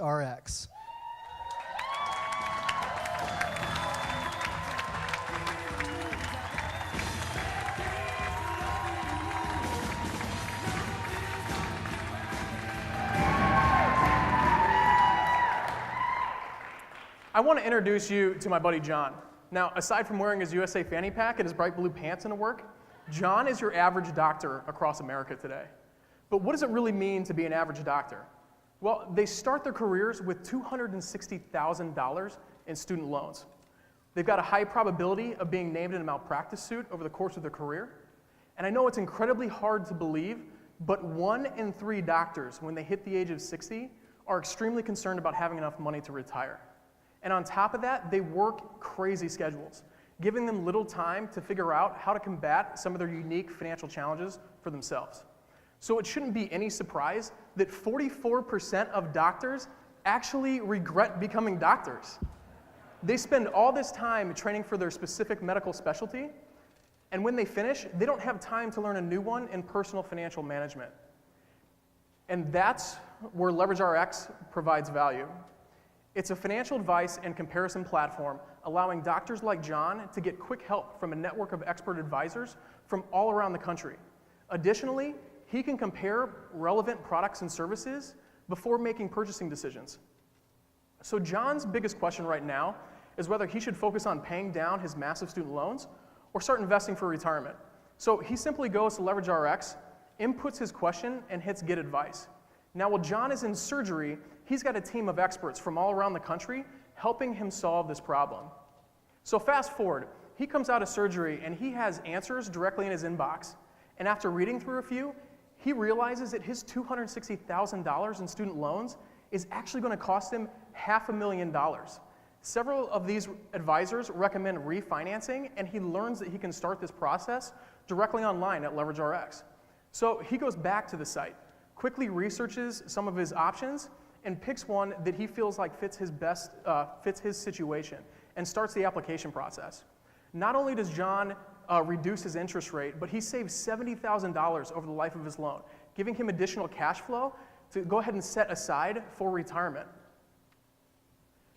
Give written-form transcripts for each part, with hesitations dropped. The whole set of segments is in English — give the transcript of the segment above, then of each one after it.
LeverageRX. I want to introduce you to my buddy John. Now, aside from wearing his USA fanny pack and his bright blue pants into work, John is your average doctor across America today. But what does it really mean to be an average doctor? Well, they start their careers with $260,000 in student loans. They've got a high probability of being named in a malpractice suit over the course of their career. And I know it's incredibly hard to believe, but 1 in 3 doctors, when they hit the age of 60, are extremely concerned about having enough money to retire. And on top of that, they work crazy schedules, giving them little time to figure out how to combat some of their unique financial challenges for themselves. So it shouldn't be any surprise that 44% of doctors actually regret becoming doctors. They spend all this time training for their specific medical specialty, and when they finish, they don't have time to learn a new one in personal financial management. And that's where LeverageRX provides value. It's a financial advice and comparison platform allowing doctors like John to get quick help from a network of expert advisors from all around the country. Additionally, he can compare relevant products and services before making purchasing decisions. So John's biggest question right now is whether he should focus on paying down his massive student loans or start investing for retirement. So he simply goes to LeverageRX, inputs his question, and hits Get Advice. Now, while John is in surgery, he's got a team of experts from all around the country helping him solve this problem. So fast forward, he comes out of surgery and he has answers directly in his inbox. And after reading through a few, he realizes that his $260,000 in student loans is actually going to cost him $500,000. Several of these advisors recommend refinancing, and he learns that he can start this process directly online at LeverageRX. So he goes back to the site, quickly researches some of his options, and picks one that he feels like fits his situation, and starts the application process. Not only does John reduce his interest rate, but he saves $70,000 over the life of his loan, giving him additional cash flow to go ahead and set aside for retirement.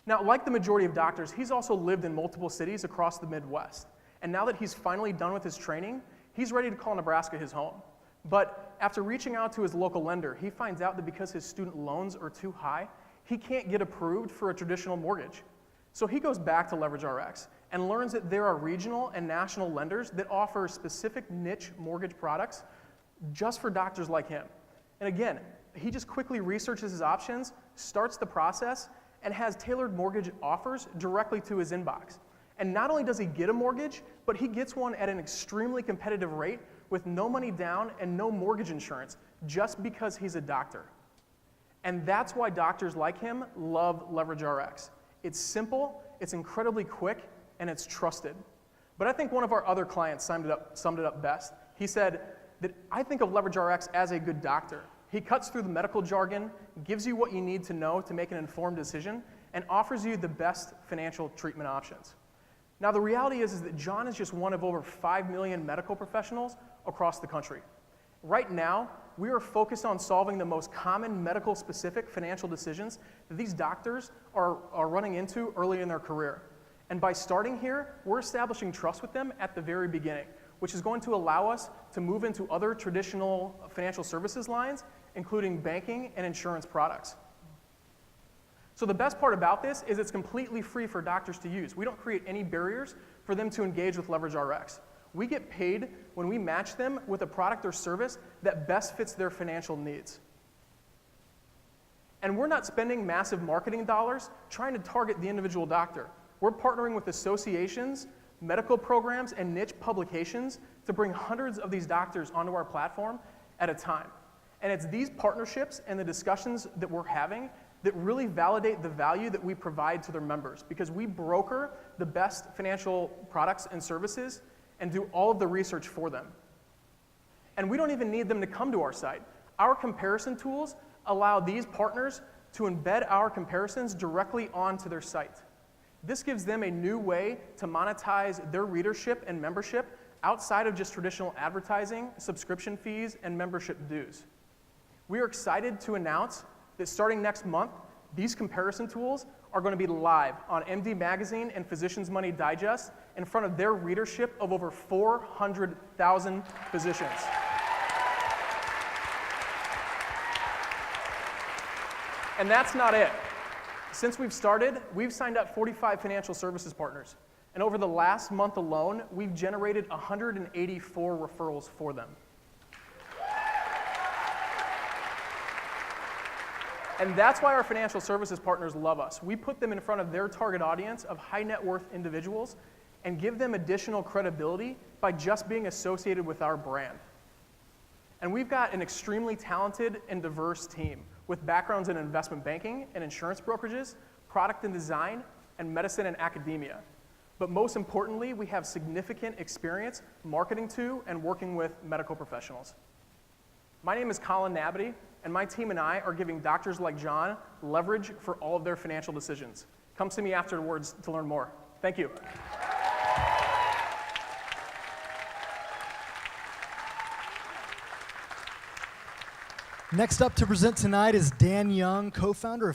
Now, like the majority of doctors, he's also lived in multiple cities across the Midwest. And now that he's finally done with his training, he's ready to call Nebraska his home. But after reaching out to his local lender, he finds out that because his student loans are too high, he can't get approved for a traditional mortgage. So he goes back to LeverageRX and learns that there are regional and national lenders that offer specific niche mortgage products just for doctors like him. And again, he just quickly researches his options, starts the process, and has tailored mortgage offers directly to his inbox. And not only does he get a mortgage, but he gets one at an extremely competitive rate with no money down and no mortgage insurance, just because he's a doctor. And that's why doctors like him love LeverageRX. It's simple, it's incredibly quick, and it's trusted. But I think one of our other clients summed it up best. He said that I think of LeverageRX as a good doctor. He cuts through the medical jargon, gives you what you need to know to make an informed decision, and offers you the best financial treatment options. Now, the reality is that John is just one of over 5 million medical professionals across the country. Right now, we are focused on solving the most common medical-specific financial decisions that these doctors are running into early in their career. And by starting here, we're establishing trust with them at the very beginning, which is going to allow us to move into other traditional financial services lines, including banking and insurance products. So the best part about this is it's completely free for doctors to use. We don't create any barriers for them to engage with LeverageRX. We get paid when we match them with a product or service that best fits their financial needs. And we're not spending massive marketing dollars trying to target the individual doctor. We're partnering with associations, medical programs, and niche publications to bring hundreds of these doctors onto our platform at a time. And it's these partnerships and the discussions that we're having that really validate the value that we provide to their members, because we broker the best financial products and services and do all of the research for them. And we don't even need them to come to our site. Our comparison tools allow these partners to embed our comparisons directly onto their site. This gives them a new way to monetize their readership and membership outside of just traditional advertising, subscription fees, and membership dues. We are excited to announce that starting next month, These comparison tools are going to be live on MD Magazine and Physicians Money Digest in front of their readership of over 400,000 physicians. And that's not it. Since we've started, we've signed up 45 financial services partners. And over the last month alone, we've generated 184 referrals for them. And that's why our financial services partners love us. We put them in front of their target audience of high net worth individuals and give them additional credibility by just being associated with our brand. And we've got an extremely talented and diverse team with backgrounds in investment banking and insurance brokerages, product and design, and medicine and academia. But most importantly, we have significant experience marketing to and working with medical professionals. My name is Colin Nabity, and my team and I are giving doctors like John leverage for all of their financial decisions. Come see me afterwards to learn more. Thank you. Next up to present tonight is Dan Young, co-founder of